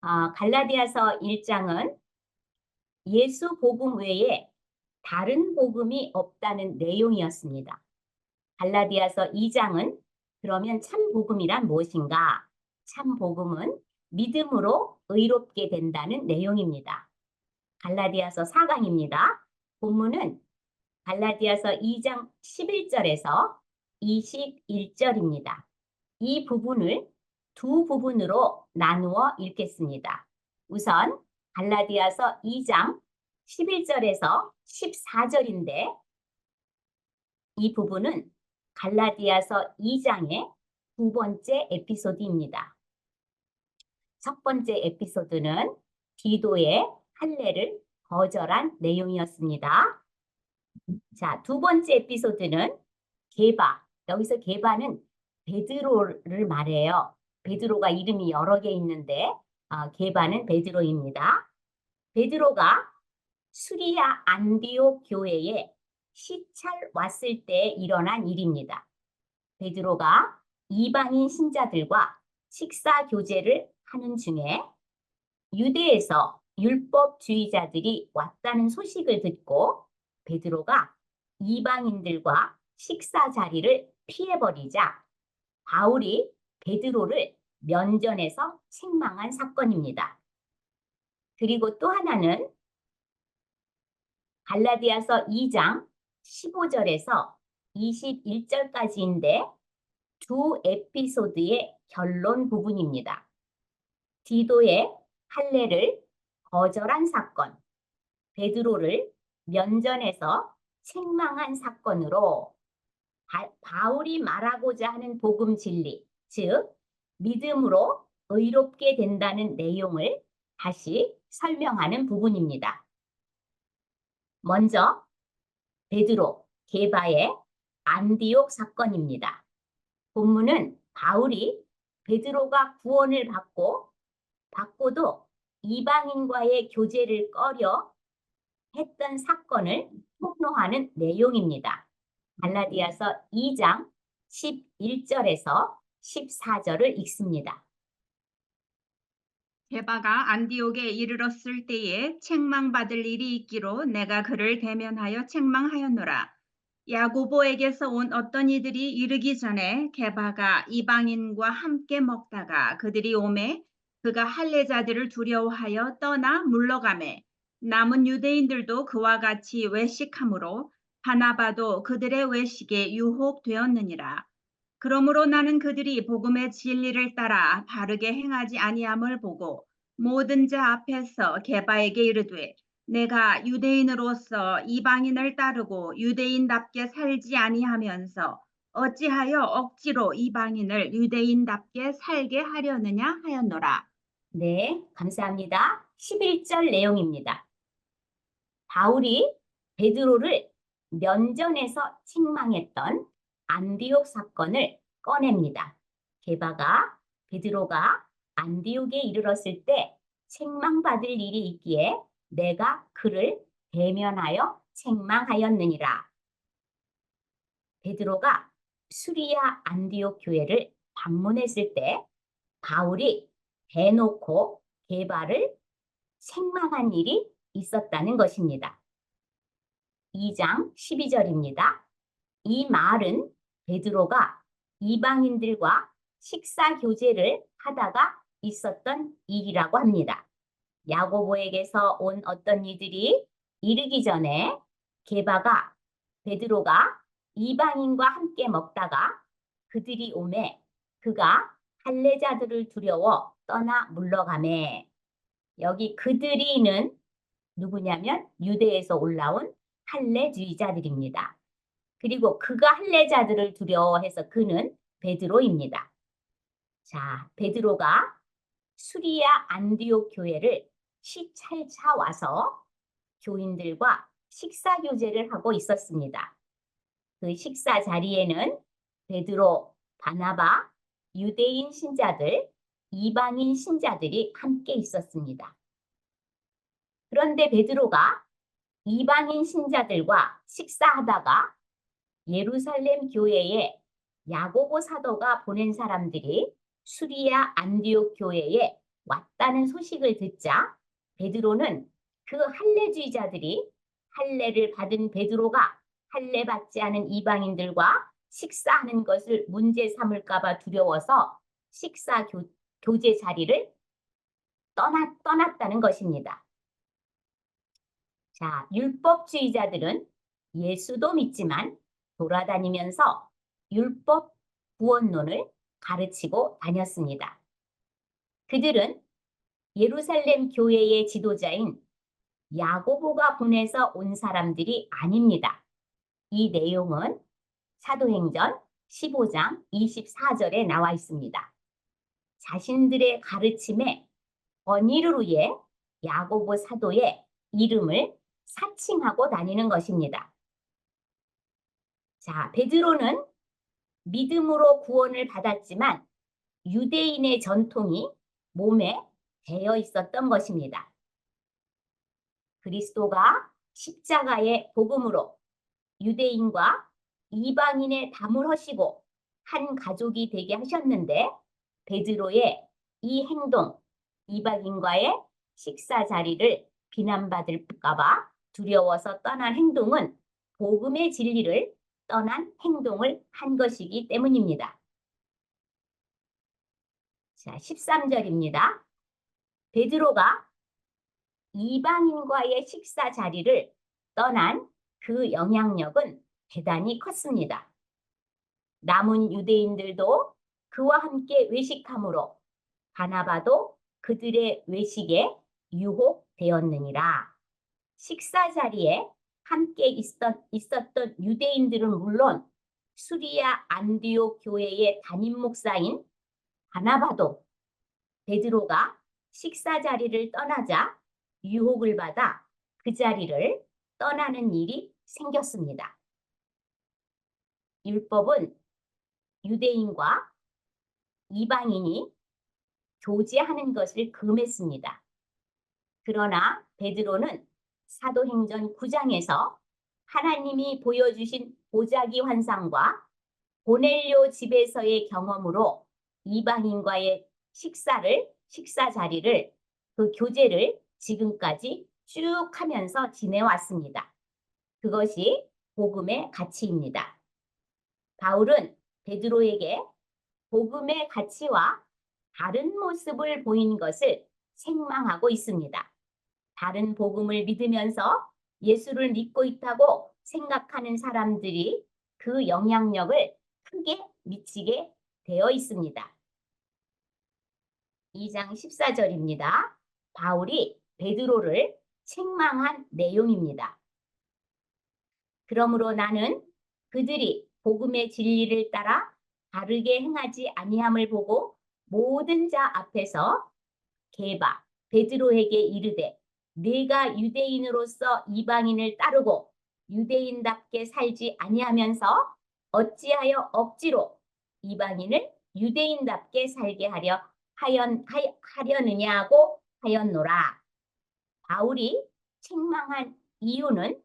갈라디아서 1장은 예수 복음 외에 다른 복음이 없다는 내용이었습니다. 갈라디아서 2장은 그러면 참 복음이란 무엇인가? 참 복음은 믿음으로 의롭게 된다는 내용입니다. 갈라디아서 4강입니다. 본문은 갈라디아서 2장 11절에서 21절입니다. 이 부분을 두 부분으로 나누어 읽겠습니다. 우선 갈라디아서 2장 11절에서 14절인데 이 부분은 갈라디아서 2장의 두 번째 에피소드입니다. 첫 번째 에피소드는 디도의 할례를 거절한 내용이었습니다. 자, 두 번째 에피소드는 게바. 여기서 게바는 베드로를 말해요. 베드로가 이름이 여러 개 있는데 게바는 베드로입니다. 베드로가 수리아 안디옥 교회에 시찰 왔을 때 일어난 일입니다. 베드로가 이방인 신자들과 식사 교제를 하는 중에 유대에서 율법주의자들이 왔다는 소식을 듣고 베드로가 이방인들과 식사 자리를 피해버리자 바울이 베드로를 면전에서 책망한 사건입니다. 그리고 또 하나는 갈라디아서 2장 15절에서 21절까지인데 두 에피소드의 결론 부분입니다. 디도의 할례를 거절한 사건, 베드로를 면전에서 책망한 사건으로 바울이 말하고자 하는 복음 진리, 즉 믿음으로 의롭게 된다는 내용을 다시 설명하는 부분입니다. 먼저 베드로, 게바의 안디옥 사건입니다. 본문은 바울이 베드로가 구원을 받고도 이방인과의 교제를 꺼려 했던 사건을 폭로하는 내용입니다. 갈라디아서 2장 11절에서 14절을 읽습니다. 게바가 안디옥에 이르렀을 때에 책망받을 일이 있기로 내가 그를 대면하여 책망하였노라. 야고보에게서 온 어떤 이들이 이르기 전에 게바가 이방인과 함께 먹다가 그들이 오매 그가 할례자들을 두려워하여 떠나 물러가매 남은 유대인들도 그와 같이 외식하므로 바나바도 그들의 외식에 유혹되었느니라. 그러므로 나는 그들이 복음의 진리를 따라 바르게 행하지 아니함을 보고 모든 자 앞에서 게바에게 이르되 내가 유대인으로서 이방인을 따르고 유대인답게 살지 아니하면서 어찌하여 억지로 이방인을 유대인답게 살게 하려느냐 하였노라. 네, 감사합니다. 11절 내용입니다. 바울이 베드로를 면전에서 책망했던 안디옥 사건을 꺼냅니다. 게바가 베드로가 안디옥에 이르렀을 때 책망받을 일이 있기에 내가 그를 대면하여 책망하였느니라. 베드로가 수리아 안디옥 교회를 방문했을 때 바울이 대놓고 게바를 책망한 일이 있었다는 것입니다. 2장 12절입니다. 이 말은 베드로가 이방인들과 식사 교제를 하다가 있었던 일이라고 합니다. 야고보에게서 온 어떤 이들이 이르기 전에 게바가 베드로가 이방인과 함께 먹다가 그들이 오매 그가 할례자들을 두려워 떠나 물러가매 여기 그들이는 누구냐면 유대에서 올라온 할례주의자들입니다. 그리고 그가 할례자들을 두려워해서 그는 베드로입니다. 자, 베드로가 수리아 안디옥 교회를 시찰차 와서 교인들과 식사 교제를 하고 있었습니다. 그 식사 자리에는 베드로, 바나바, 유대인 신자들, 이방인 신자들이 함께 있었습니다. 그런데 베드로가 이방인 신자들과 식사하다가 예루살렘 교회에 야고보 사도가 보낸 사람들이 수리아 안디옥 교회에 왔다는 소식을 듣자 베드로는 그 할례주의자들이 할례를 받은 베드로가 할례 받지 않은 이방인들과 식사하는 것을 문제 삼을까 봐 두려워서 교제 자리를 떠났다는 것입니다. 자, 율법주의자들은 예수도 믿지만 돌아다니면서 율법 구원론을 가르치고 다녔습니다. 그들은 예루살렘 교회의 지도자인 야고보가 보내서 온 사람들이 아닙니다. 이 내용은 사도행전 15장 24절에 나와 있습니다. 자신들의 가르침에 번의를 위해 야고보 사도의 이름을 사칭하고 다니는 것입니다. 자, 베드로는 믿음으로 구원을 받았지만 유대인의 전통이 몸에 배어 있었던 것입니다. 그리스도가 십자가의 복음으로 유대인과 이방인의 담을 허시고 한 가족이 되게 하셨는데 베드로의 이 행동, 이방인과의 식사 자리를 비난받을까 봐 두려워서 떠난 행동은 복음의 진리를 떠난 행동을 한 것이기 때문입니다. 자, 13절입니다. 베드로가 이방인과의 식사 자리를 떠난 그 영향력은 대단히 컸습니다. 남은 유대인들도 그와 함께 외식함으로 바나바도 그들의 외식에 유혹되었느니라. 식사 자리에 함께 있었던 유대인들은 물론 수리아 안디옥 교회의 담임 목사인 바나바도 베드로가 식사 자리를 떠나자 유혹을 받아 그 자리를 떠나는 일이 생겼습니다. 율법은 유대인과 이방인이 교제하는 것을 금했습니다. 그러나 베드로는 사도행전 9장에서 하나님이 보여주신 보자기 환상과 고넬료 집에서의 경험으로 이방인과의 식사 자리를 그 교제를 지금까지 쭉 하면서 지내왔습니다. 그것이 복음의 가치입니다. 바울은 베드로에게 복음의 가치와 다른 모습을 보인 것을 책망하고 있습니다. 다른 복음을 믿으면서 예수를 믿고 있다고 생각하는 사람들이 그 영향력을 크게 미치게 되어 있습니다. 2장 14절입니다. 바울이 베드로를 책망한 내용입니다. 그러므로 나는 그들이 복음의 진리를 따라 바르게 행하지 아니함을 보고 모든 자 앞에서 게바 베드로에게 이르되 네가 유대인으로서 이방인을 따르고 유대인답게 살지 아니하면서 어찌하여 억지로 이방인을 유대인답게 살게 하려느냐고 하였노라. 바울이 책망한 이유는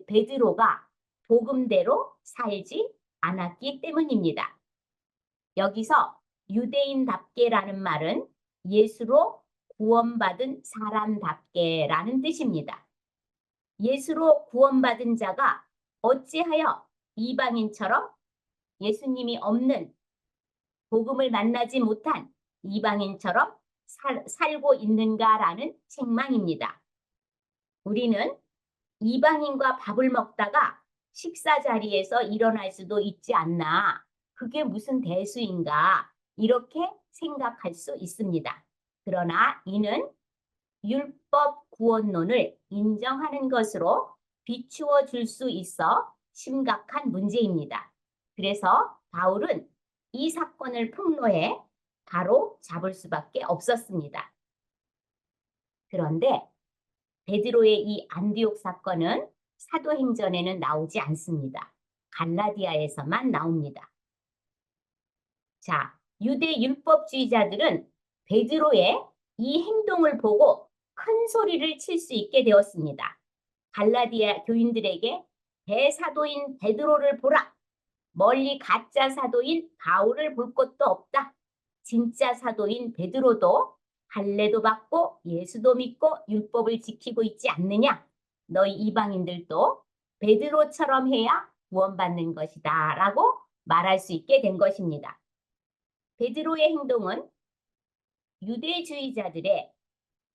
베드로가 복음대로 살지 않았기 때문입니다. 여기서 유대인답게라는 말은 예수로 구원받은 사람답게라는 뜻입니다. 예수로 구원받은 자가 어찌하여 이방인처럼 예수님이 없는 복음을 만나지 못한 이방인처럼 살고 있는가라는 책망입니다. 우리는 이방인과 밥을 먹다가 식사 자리에서 일어날 수도 있지 않나. 그게 무슨 대수인가. 이렇게 생각할 수 있습니다. 그러나 이는 율법 구원론을 인정하는 것으로 비추어 줄 수 있어 심각한 문제입니다. 그래서 바울은 이 사건을 폭로해 바로 잡을 수밖에 없었습니다. 그런데 베드로의 이 안디옥 사건은 사도행전에는 나오지 않습니다. 갈라디아에서만 나옵니다. 자, 유대 율법주의자들은 베드로의 이 행동을 보고 큰 소리를 칠 수 있게 되었습니다. 갈라디아 교인들에게 대사도인 베드로를 보라. 멀리 가짜 사도인 바울을 볼 것도 없다. 진짜 사도인 베드로도 할례도 받고 예수도 믿고 율법을 지키고 있지 않느냐? 너희 이방인들도 베드로처럼 해야 구원받는 것이다 라고 말할 수 있게 된 것입니다. 베드로의 행동은 유대주의자들의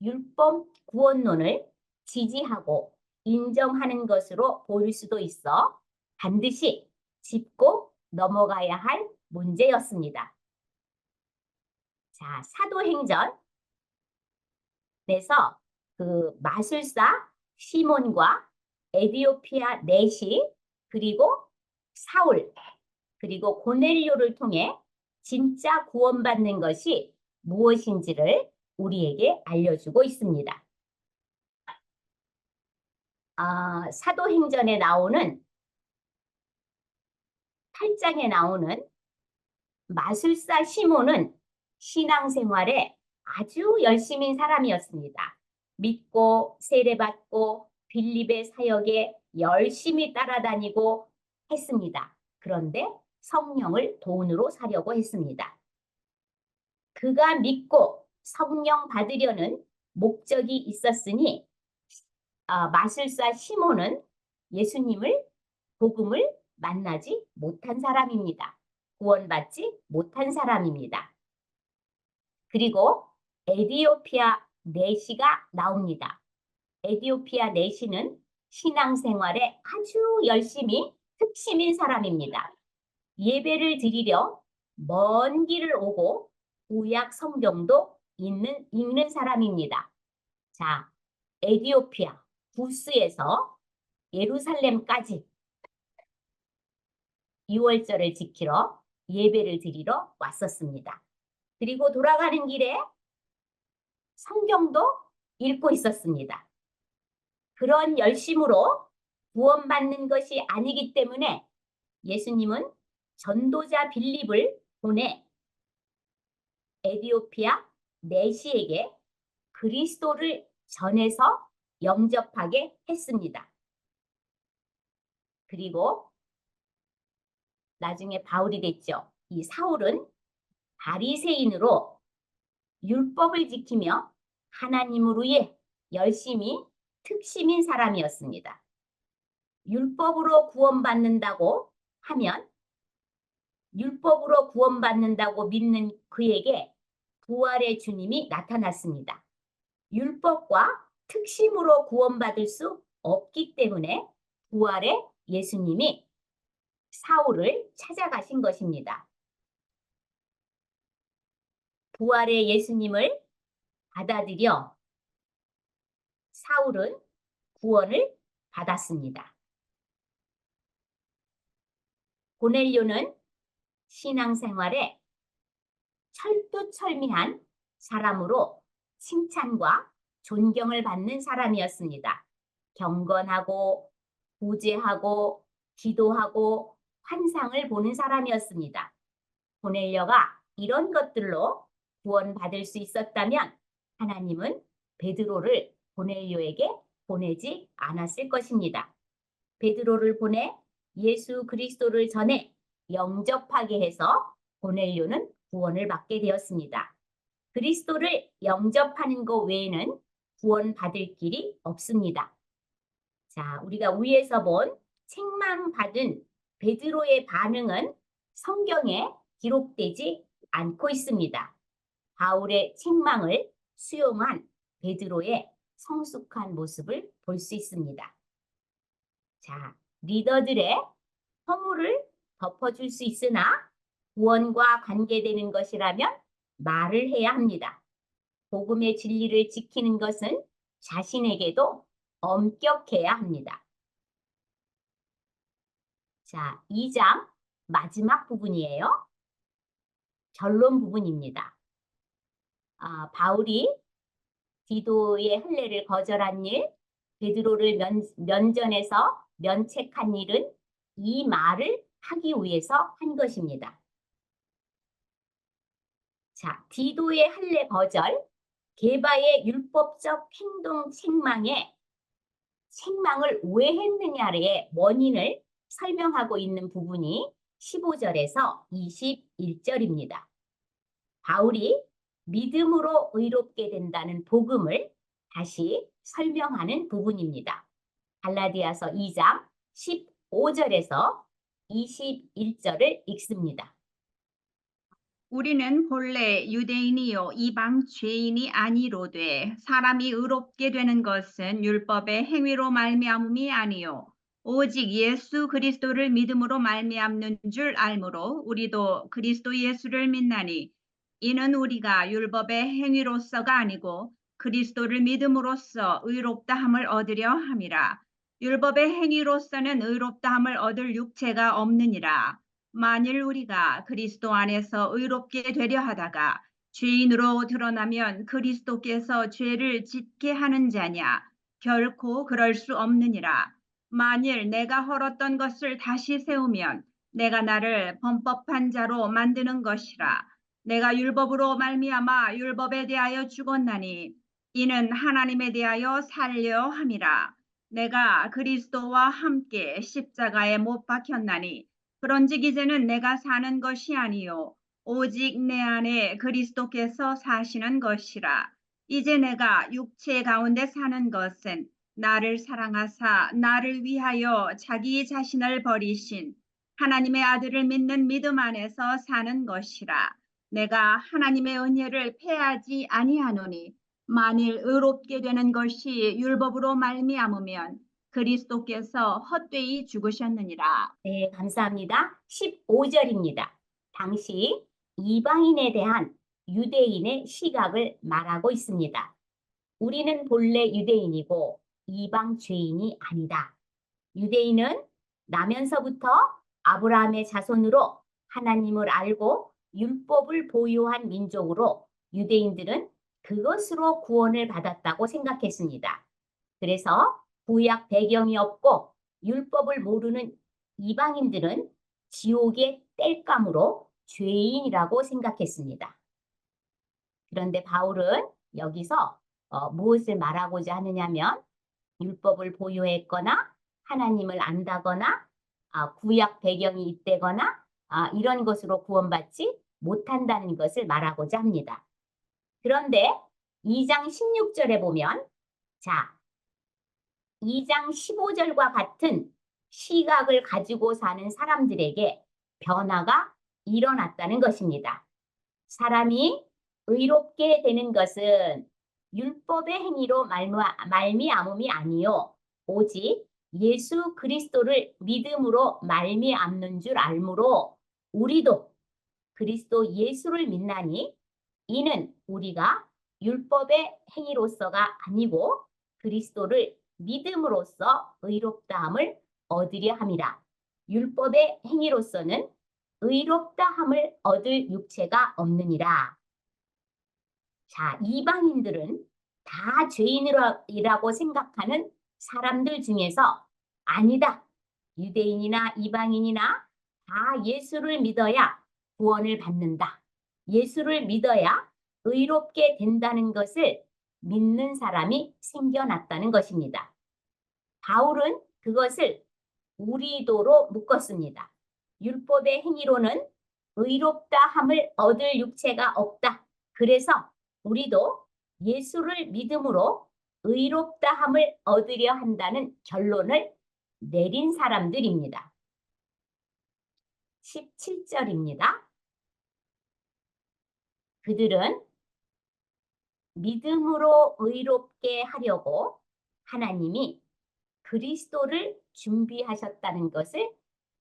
율법 구원론을 지지하고 인정하는 것으로 보일 수도 있어 반드시 짚고 넘어가야 할 문제였습니다. 자, 사도행전에서 그 마술사 시몬과 에디오피아 넷이 그리고 사울 그리고 고넬료를 통해 진짜 구원받는 것이 무엇인지를 우리에게 알려주고 있습니다. 사도행전에 나오는 8장에 나오는 마술사 시몬은 신앙생활에 아주 열심인 사람이었습니다. 믿고 세례받고 빌립의 사역에 열심히 따라다니고 했습니다. 그런데 성령을 돈으로 사려고 했습니다. 그가 믿고 성령 받으려는 목적이 있었으니 마술사 시몬은 예수님을 복음을 만나지 못한 사람입니다. 구원받지 못한 사람입니다. 그리고 에디오피아 내시가 나옵니다. 에디오피아 내시는 신앙생활에 아주 열심히 특심인 사람입니다. 예배를 드리려 먼 길을 오고 구약 성경도 읽는 사람입니다. 자, 에디오피아 구스에서 예루살렘까지 6월절을 지키러 예배를 드리러 왔었습니다. 그리고 돌아가는 길에 성경도 읽고 있었습니다. 그런 열심으로 구원받는 것이 아니기 때문에 예수님은 전도자 빌립을 보내 에디오피아 내시에게 그리스도를 전해서 영접하게 했습니다. 그리고 나중에 바울이 됐죠. 이 사울은 바리새인으로 율법을 지키며 하나님을 위해 열심히 특심인 사람이었습니다. 율법으로 구원받는다고 하면 율법으로 구원받는다고 믿는 그에게 부활의 주님이 나타났습니다. 율법과 특심으로 구원받을 수 없기 때문에 부활의 예수님이 사울을 찾아가신 것입니다. 부활의 예수님을 받아들여 사울은 구원을 받았습니다. 고넬료는 신앙생활에 철두철미한 사람으로 칭찬과 존경을 받는 사람이었습니다. 경건하고 구제하고 기도하고 환상을 보는 사람이었습니다. 고넬료가 이런 것들로 구원받을 수 있었다면 하나님은 베드로를 고넬료에게 보내지 않았을 것입니다. 베드로를 보내 예수 그리스도를 전해 영접하게 해서 고넬료는 구원을 받게 되었습니다. 그리스도를 영접하는 것 외에는 구원받을 길이 없습니다. 자, 우리가 위에서 본 책망받은 베드로의 반응은 성경에 기록되지 않고 있습니다. 바울의 책망을 수용한 베드로의 성숙한 모습을 볼 수 있습니다. 자, 리더들의 허물을 덮어줄 수 있으나 구원과 관계되는 것이라면 말을 해야 합니다. 복음의 진리를 지키는 것은 자신에게도 엄격해야 합니다. 자, 2장 마지막 부분이에요. 결론 부분입니다. 바울이 디도의 할례를 거절한 일, 베드로를 면전에서 면책한 일은 이 말을 하기 위해서 한 것입니다. 자, 디도의 할례 거절, 게바의 율법적 행동 책망을 왜 했느냐의 원인을 설명하고 있는 부분이 15절에서 21절입니다. 바울이 믿음으로 의롭게 된다는 복음을 다시 설명하는 부분입니다. 갈라디아서 2장 15절에서 21절을 읽습니다. 우리는 본래 유대인이요 이방 죄인이 아니로되 사람이 의롭게 되는 것은 율법의 행위로 말미암음이 아니요 오직 예수 그리스도를 믿음으로 말미암는 줄 알므로 우리도 그리스도 예수를 믿나니 이는 우리가 율법의 행위로서가 아니고 그리스도를 믿음으로써 의롭다함을 얻으려 함이라. 율법의 행위로서는 의롭다함을 얻을 육체가 없느니라. 만일 우리가 그리스도 안에서 의롭게 되려 하다가 죄인으로 드러나면 그리스도께서 죄를 짓게 하는 자냐? 결코 그럴 수 없느니라. 만일 내가 헐었던 것을 다시 세우면 내가 나를 범법한 자로 만드는 것이라. 내가 율법으로 말미암아 율법에 대하여 죽었나니 이는 하나님에 대하여 살려 함이라. 내가 그리스도와 함께 십자가에 못 박혔나니 그런즉 이제는 내가 사는 것이 아니요 오직 내 안에 그리스도께서 사시는 것이라. 이제 내가 육체 가운데 사는 것은 나를 사랑하사 나를 위하여 자기 자신을 버리신 하나님의 아들을 믿는 믿음 안에서 사는 것이라. 내가 하나님의 은혜를 패하지 아니하노니 만일 의롭게 되는 것이 율법으로 말미암으면 그리스도께서 헛되이 죽으셨느니라. 네, 감사합니다. 15절입니다. 당시 이방인에 대한 유대인의 시각을 말하고 있습니다. 우리는 본래 유대인이고 이방 죄인이 아니다. 유대인은 나면서부터 아브라함의 자손으로 하나님을 알고 율법을 보유한 민족으로 유대인들은 그것으로 구원을 받았다고 생각했습니다. 그래서 구약 배경이 없고 율법을 모르는 이방인들은 지옥의 땔감으로 죄인이라고 생각했습니다. 그런데 바울은 여기서 무엇을 말하고자 하느냐면 율법을 보유했거나 하나님을 안다거나 구약 배경이 있다거나 이런 것으로 구원받지 못한다는 것을 말하고자 합니다. 그런데 2장 16절에 보면 자, 2장 15절과 같은 시각을 가지고 사는 사람들에게 변화가 일어났다는 것입니다. 사람이 의롭게 되는 것은 율법의 행위로 말미암음이 아니요 오직 예수 그리스도를 믿음으로 말미암는 줄 알므로 우리도 그리스도 예수를 믿나니 이는 우리가 율법의 행위로서가 아니고 그리스도를 믿음으로써 의롭다함을 얻으려 함이라. 율법의 행위로서는 의롭다함을 얻을 육체가 없느니라. 자, 이방인들은 다 죄인이라고 생각하는 사람들 중에서 아니다. 유대인이나 이방인이나 다 예수를 믿어야 구원을 받는다. 예수를 믿어야 의롭게 된다는 것을 믿는 사람이 생겨났다는 것입니다. 바울은 그것을 우리도로 묶었습니다. 율법의 행위로는 의롭다함을 얻을 육체가 없다. 그래서 우리도 예수를 믿음으로 의롭다함을 얻으려 한다는 결론을 내린 사람들입니다. 17절입니다. 그들은 믿음으로 의롭게 하려고 하나님이 그리스도를 준비하셨다는 것을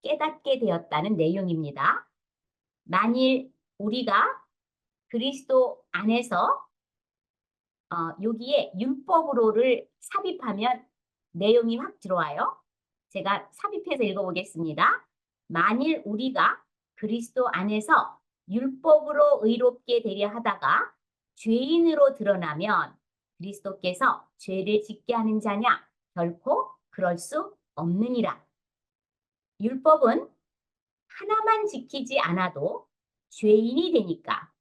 깨닫게 되었다는 내용입니다. 만일 우리가 그리스도 안에서 여기에 율법으로를 삽입하면 내용이 확 들어와요. 제가 삽입해서 읽어보겠습니다. 만일 우리가 그리스도 안에서 율법으로 의롭게 되려 하다가 죄인으로 드러나면 그리스도께서 죄를 짓게 하는 자냐? 결코 그럴 수 없느니라. 율법은 하나만 지키지 않아도 죄인이 되니까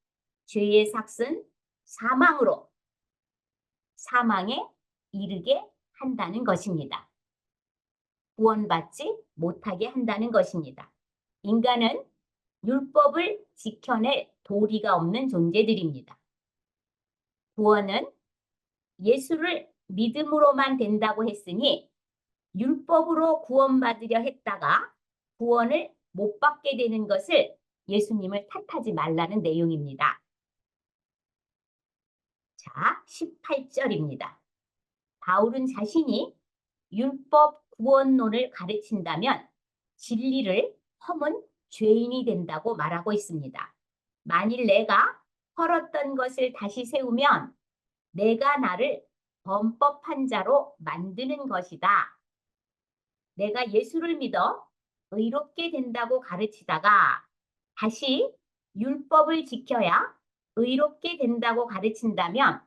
죄의 삭은 사망에 이르게 한다는 것입니다. 구원받지 못하게 한다는 것입니다. 인간은 율법을 지켜낼 도리가 없는 존재들입니다. 구원은 예수를 믿음으로만 된다고 했으니 율법으로 구원받으려 했다가 구원을 못 받게 되는 것을 예수님을 탓하지 말라는 내용입니다. 자, 18절입니다. 바울은 자신이 율법 구원론을 가르친다면 진리를 허문 죄인이 된다고 말하고 있습니다. 만일 내가 헐었던 것을 다시 세우면 내가 나를 범법한 자로 만드는 것이다. 내가 예수를 믿어 의롭게 된다고 가르치다가 다시 율법을 지켜야 의롭게 된다고 가르친다면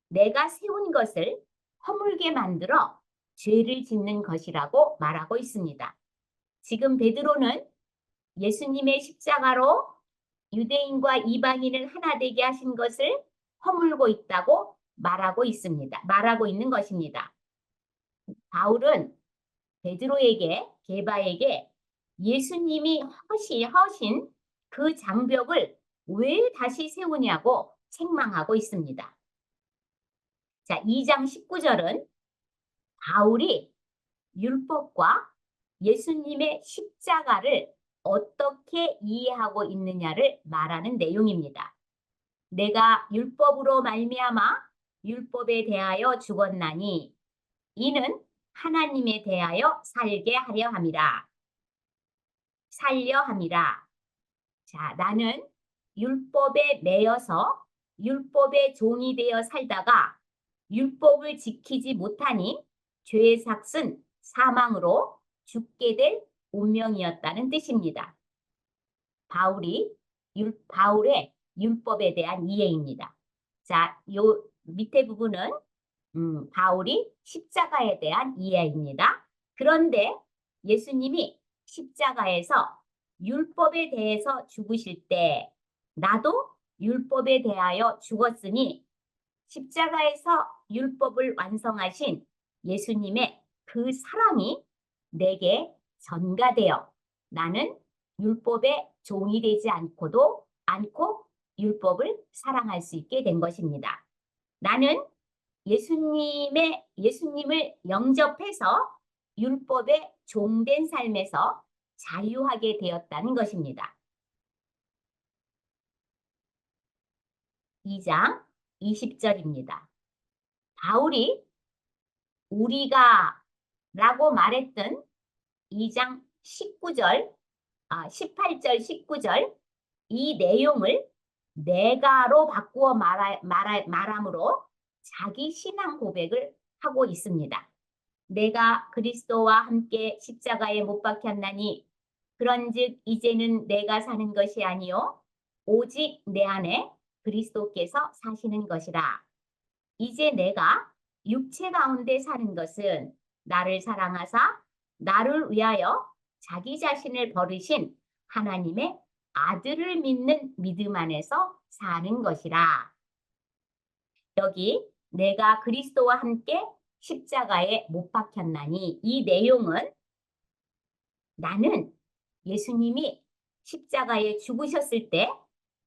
내가 세운 것을 허물게 만들어 죄를 짓는 것이라고 말하고 있습니다. 지금 베드로는 예수님의 십자가로 유대인과 이방인을 하나 되게 하신 것을 허물고 있다고 말하고 있습니다. 말하고 있는 것입니다. 바울은 베드로에게, 게바에게 예수님이 허신 그 장벽을 왜 다시 세우냐고 책망하고 있습니다. 자, 2장 19절은 바울이 율법과 예수님의 십자가를 어떻게 이해하고 있느냐를 말하는 내용입니다. 내가 율법으로 말미암아 율법에 대하여 죽었나니 이는 하나님에 대하여 살게 하려 함이라. 살려 함이라. 자, 나는 율법에 매여서 율법의 종이 되어 살다가 율법을 지키지 못하니 죄의 삭은 사망으로 죽게 될 운명이었다는 뜻입니다. 바울의 율법에 대한 이해입니다. 자, 요 밑에 부분은 바울이 십자가에 대한 이해입니다. 그런데 예수님이 십자가에서 율법에 대해서 죽으실 때 나도 율법에 대하여 죽었으니 십자가에서 율법을 완성하신 예수님의 그 사랑이 내게 전가되어 나는 율법의 종이 되지 않고 율법을 사랑할 수 있게 된 것입니다. 나는 예수님을 영접해서 율법의 종된 삶에서 자유하게 되었다는 것입니다. 2장 20절입니다. 바울이 우리가 라고 말했던 2장 18절, 19절 이 내용을 내가로 바꾸어 말함으로 자기 신앙 고백을 하고 있습니다. 내가 그리스도와 함께 십자가에 못 박혔나니 그런즉 이제는 내가 사는 것이 아니요 오직 내 안에 그리스도께서 사시는 것이라. 이제 내가 육체 가운데 사는 것은 나를 사랑하사 나를 위하여 자기 자신을 버리신 하나님의 아들을 믿는 믿음 안에서 사는 것이라. 여기 내가 그리스도와 함께 십자가에 못 박혔나니 이 내용은 나는 예수님이 십자가에 죽으셨을 때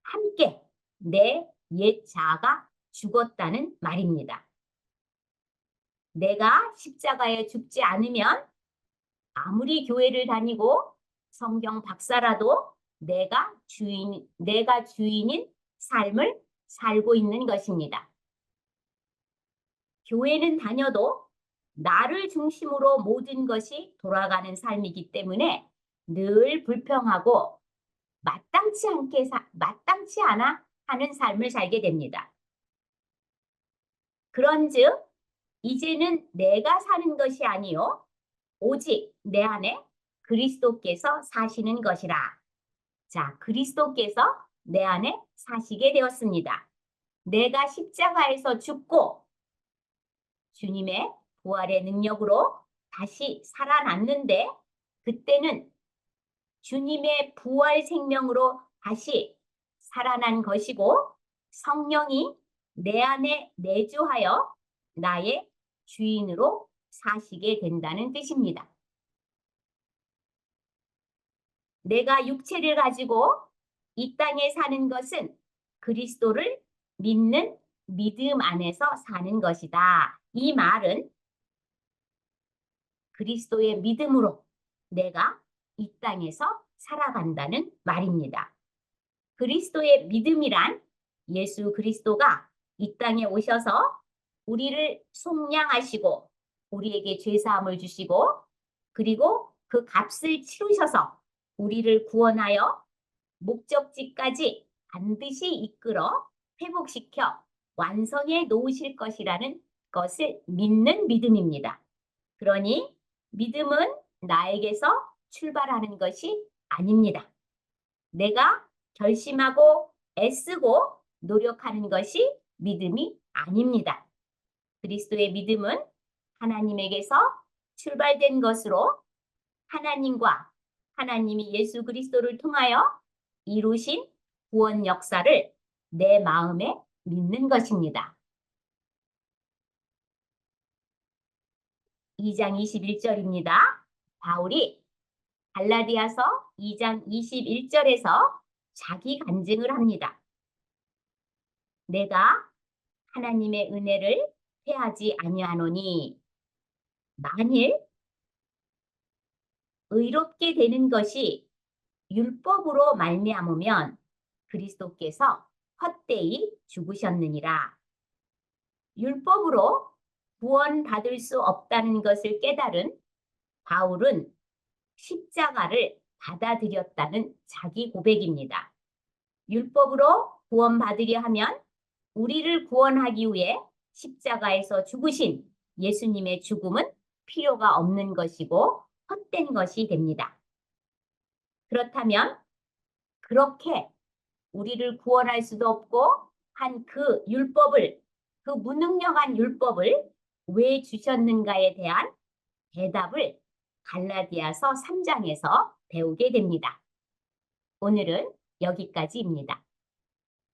함께 내 옛 자아가 죽었다는 말입니다. 내가 십자가에 죽지 않으면 아무리 교회를 다니고 성경 박사라도 내가 주인인 삶을 살고 있는 것입니다. 교회는 다녀도 나를 중심으로 모든 것이 돌아가는 삶이기 때문에 늘 불평하고 마땅치 않아 하는 삶을 살게 됩니다. 그런즉 이제는 내가 사는 것이 아니요 오직 내 안에 그리스도께서 사시는 것이라. 자, 그리스도께서 내 안에 사시게 되었습니다. 내가 십자가에서 죽고 주님의 부활의 능력으로 다시 살아났는데 그때는 주님의 부활 생명으로 다시 살아난 것이고 성령이 내 안에 내주하여 나의 주인으로 사시게 된다는 뜻입니다. 내가 육체를 가지고 이 땅에 사는 것은 그리스도를 믿는 믿음 안에서 사는 것이다. 이 말은 그리스도의 믿음으로 내가 이 땅에서 살아간다는 말입니다. 그리스도의 믿음이란 예수 그리스도가 이 땅에 오셔서 우리를 속량하시고 우리에게 죄사함을 주시고 그리고 그 값을 치르셔서 우리를 구원하여 목적지까지 반드시 이끌어 회복시켜 완성해 놓으실 것이라는 것을 믿는 믿음입니다. 그러니 믿음은 나에게서 출발하는 것이 아닙니다. 내가 결심하고 애쓰고 노력하는 것이 믿음이 아닙니다. 그리스도의 믿음은 하나님에게서 출발된 것으로 하나님과 하나님이 예수 그리스도를 통하여 이루신 구원 역사를 내 마음에 믿는 것입니다. 2장 21절입니다. 바울이 갈라디아서 2장 21절에서 자기 간증을 합니다. 내가 하나님의 은혜를 패하지 아니하노니 만일 의롭게 되는 것이 율법으로 말미암으면 그리스도께서 헛되이 죽으셨느니라. 율법으로 구원받을 수 없다는 것을 깨달은 바울은 십자가를 받아들였다는 자기 고백입니다. 율법으로 구원받으려 하면 우리를 구원하기 위해 십자가에서 죽으신 예수님의 죽음은 필요가 없는 것이고 헛된 것이 됩니다. 그렇다면 그렇게 우리를 구원할 수도 없고 한 그 율법을, 그 무능력한 율법을 왜 주셨는가에 대한 대답을 갈라디아서 3장에서 배우게 됩니다. 오늘은 여기까지입니다.